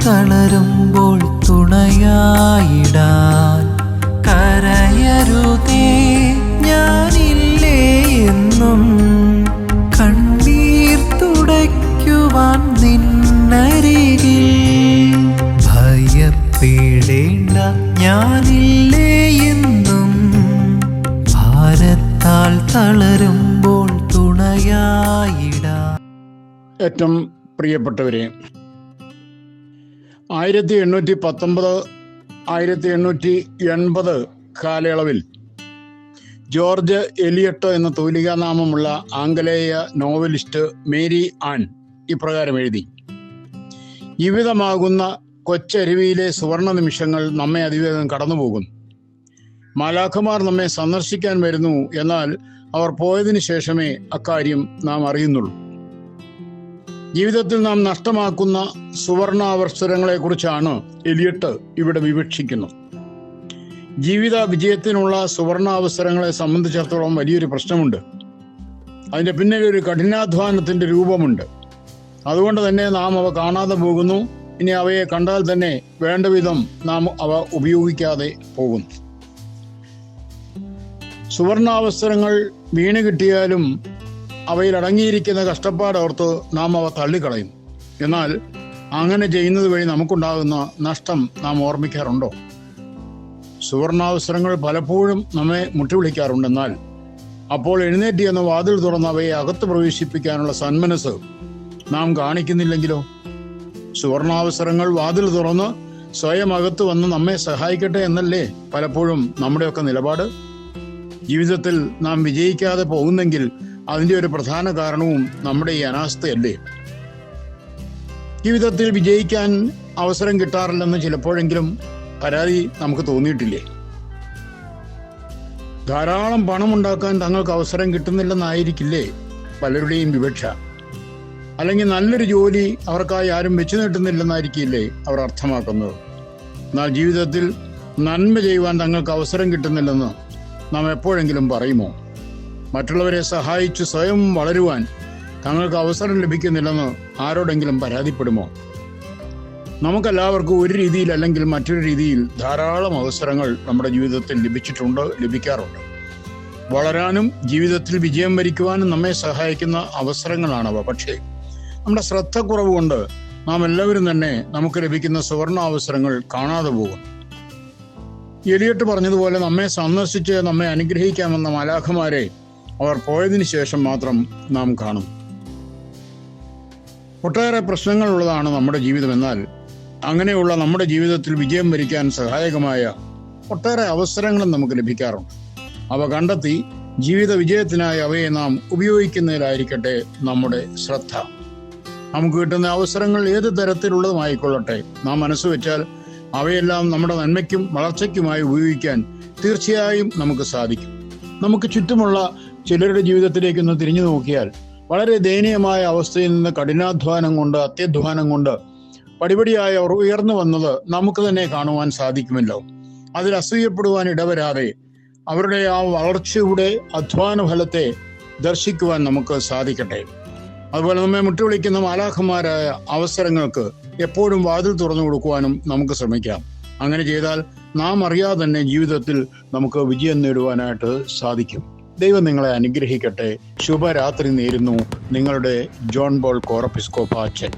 തളരുമ്പോൾ തുണയായിടാൻ കരയരുതേ ഞാനില്ലേ എന്നും കണ്ണീർ തുടയ്ക്കുവാൻ നിന്നരികിൽ ഭയപ്പെടേണ്ട ഞാനില്ലേ എന്നും ഭാരത്താൽ തളരുമ്പോൾ തുണയായിടാൻ. ഏറ്റവും പ്രിയപ്പെട്ടവരെ, 1819 1880 കാലയളവിൽ ജോർജ് എലിയട്ട് എന്ന തൂലികാനാമമുള്ള ആംഗലേയ നോവലിസ്റ്റ് മേരി ആൻ ഇപ്രകാരം എഴുതി: ജീവിതമാകുന്ന കൊച്ചരുവിയിലെ സുവർണ നിമിഷങ്ങൾ നമ്മെ അതിവേഗം കടന്നുപോകുന്നു. മാലാഖമാർ നമ്മെ സന്ദർശിക്കാൻ വരുന്നു, എന്നാൽ അവർ പോയതിനു ശേഷമേ അക്കാര്യം നാം അറിയുന്നുള്ളൂ. ജീവിതത്തിൽ നാം നഷ്ടമാക്കുന്ന സുവർണാവസരങ്ങളെക്കുറിച്ചാണ് എലിയട്ട് ഇവിടെ വിവക്ഷിക്കുന്നത്. ജീവിത വിജയത്തിനുള്ള സുവർണാവസരങ്ങളെ സംബന്ധിച്ചിടത്തോളം വലിയൊരു പ്രശ്നമുണ്ട്. അതിൻ്റെ പിന്നിൽ ഒരു കഠിനാധ്വാനത്തിൻ്റെ രൂപമുണ്ട്. അതുകൊണ്ട് തന്നെ നാം അവ കാണാതെ പോകുന്നു. ഇനി അവയെ കണ്ടാൽ തന്നെ വേണ്ട വിധം നാം അവ ഉപയോഗിക്കാതെ പോകുന്നു. സുവർണാവസരങ്ങൾ വീണ് കിട്ടിയാലും അവയിൽ അടങ്ങിയിരിക്കുന്ന കഷ്ടപ്പാടോർത്ത് നാം അവ തള്ളിക്കളയും. എന്നാൽ അങ്ങനെ ചെയ്യുന്നത് വഴി നമുക്കുണ്ടാകുന്ന നഷ്ടം നാം ഓർമ്മിക്കാറുണ്ടോ? സുവർണാവസരങ്ങൾ പലപ്പോഴും നമ്മെ മുട്ടിവിളിക്കാറുണ്ട്. എന്നാൽ അപ്പോൾ എഴുന്നേറ്റ് എന്ന വാതിൽ തുറന്ന് അവയെ അകത്ത് പ്രവേശിപ്പിക്കാനുള്ള സന്മനസ് നാം കാണിക്കുന്നില്ലെങ്കിലോ? സുവർണാവസരങ്ങൾ വാതിൽ തുറന്ന് സ്വയം അകത്ത് വന്ന് നമ്മെ സഹായിക്കട്ടെ എന്നല്ലേ പലപ്പോഴും നമ്മുടെയൊക്കെ നിലപാട്? ജീവിതത്തിൽ നാം വിജയിക്കാതെ പോകുന്നെങ്കിൽ അതിൻ്റെ ഒരു പ്രധാന കാരണവും നമ്മുടെ ഈ അനാസ്ഥയല്ലേ? ജീവിതത്തിൽ വിജയിക്കാൻ അവസരം കിട്ടാറില്ലെന്ന് ചിലപ്പോഴെങ്കിലും പരാതി നമുക്ക് തോന്നിയിട്ടില്ലേ? ധാരാളം പണം ഉണ്ടാക്കാൻ തങ്ങൾക്ക് അവസരം കിട്ടുന്നില്ലെന്നായിരിക്കില്ലേ പലരുടെയും വിവക്ഷ? അല്ലെങ്കിൽ നല്ലൊരു ജോലി അവർക്കായി ആരും വെച്ചു നീട്ടുന്നില്ലെന്നായിരിക്കില്ലേ അവർ അർത്ഥമാക്കുന്നത്? എന്നാൽ ജീവിതത്തിൽ നന്മ ചെയ്യുവാൻ തങ്ങൾക്ക് അവസരം കിട്ടുന്നില്ലെന്ന് നാം എപ്പോഴെങ്കിലും പറയുമോ? മറ്റുള്ളവരെ സഹായിച്ച് സ്വയം വളരുവാൻ തങ്ങൾക്ക് അവസരം ലഭിക്കുന്നില്ലെന്ന് ആരോടെങ്കിലും പരാതിപ്പെടുമോ? നമുക്കെല്ലാവർക്കും ഒരു രീതിയിൽ അല്ലെങ്കിൽ മറ്റൊരു രീതിയിൽ ധാരാളം അവസരങ്ങൾ നമ്മുടെ ജീവിതത്തിൽ ലഭിച്ചിട്ടുണ്ട്, ലഭിക്കാറുണ്ട്. വളരാനും ജീവിതത്തിൽ വിജയം വരിക്കുവാനും നമ്മെ സഹായിക്കുന്ന അവസരങ്ങളാണവ. പക്ഷേ നമ്മുടെ ശ്രദ്ധക്കുറവ് കൊണ്ട് നാം എല്ലാവരും തന്നെ നമുക്ക് ലഭിക്കുന്ന സുവർണാവസരങ്ങൾ കാണാതെ പോകും. എലിയട്ട് പറഞ്ഞതുപോലെ നമ്മെ സന്ദർശിച്ച് നമ്മെ അനുഗ്രഹിക്കാമെന്ന മാലാഖമാരെ അവർ പോയതിനു ശേഷം മാത്രം നാം കാണും. ഒട്ടേറെ പ്രശ്നങ്ങളുള്ളതാണ് നമ്മുടെ ജീവിതം. എന്നാൽ അങ്ങനെയുള്ള നമ്മുടെ ജീവിതത്തിൽ വിജയം വരിക്കാൻ സഹായകമായ ഒട്ടേറെ അവസരങ്ങളും നമുക്ക് ലഭിക്കാറുണ്ട്. അവ കണ്ടെത്തി ജീവിത വിജയത്തിനായി അവയെ നാം ഉപയോഗിക്കുന്നതിലായിരിക്കട്ടെ നമ്മുടെ ശ്രദ്ധ. നമുക്ക് കിട്ടുന്ന അവസരങ്ങൾ ഏത് തരത്തിലുള്ളതുമായിക്കൊള്ളട്ടെ, നാം മനസ്സുവെച്ചാൽ അവയെല്ലാം നമ്മുടെ നന്മയ്ക്കും വളർച്ചയ്ക്കുമായി ഉപയോഗിക്കാൻ തീർച്ചയായും നമുക്ക് സാധിക്കും. നമുക്ക് ചുറ്റുമുള്ള ചിലരുടെ ജീവിതത്തിലേക്കൊന്ന് തിരിഞ്ഞു നോക്കിയാൽ വളരെ ദയനീയമായ അവസ്ഥയിൽ നിന്ന് കഠിനാധ്വാനം കൊണ്ട്, അത്യധ്വാനം കൊണ്ട് പടിപടിയായി അവർ ഉയർന്നു വന്നത് നമുക്ക് തന്നെ കാണുവാൻ സാധിക്കുമല്ലോ. അതിൽ അസൂയപ്പെടുവാൻ ഇടവരാതെ അവരുടെ ആ വളർച്ചയുടെ അധ്വാന ഫലത്തെ ദർശിക്കുവാൻ നമുക്ക് സാധിക്കട്ടെ. അതുപോലെ നമ്മെ മുട്ടുവിളിക്കുന്ന മാലാഖമാരായ അവസരങ്ങൾക്ക് എപ്പോഴും വാതിൽ തുറന്നു കൊടുക്കുവാനും നമുക്ക് ശ്രമിക്കാം. അങ്ങനെ ചെയ്താൽ നാം അറിയാതെ തന്നെ ജീവിതത്തിൽ നമുക്ക് വിജയം നേടുവാനായിട്ട് സാധിക്കും. ദൈവം നിങ്ങളെ അനുഗ്രഹിക്കട്ടെ. ശുഭരാത്രി നേരുന്നു. നിങ്ങളുടെ ജോൺ ബോൾ കോറപ്പിസ്കോപ്പ അച്ഛൻ.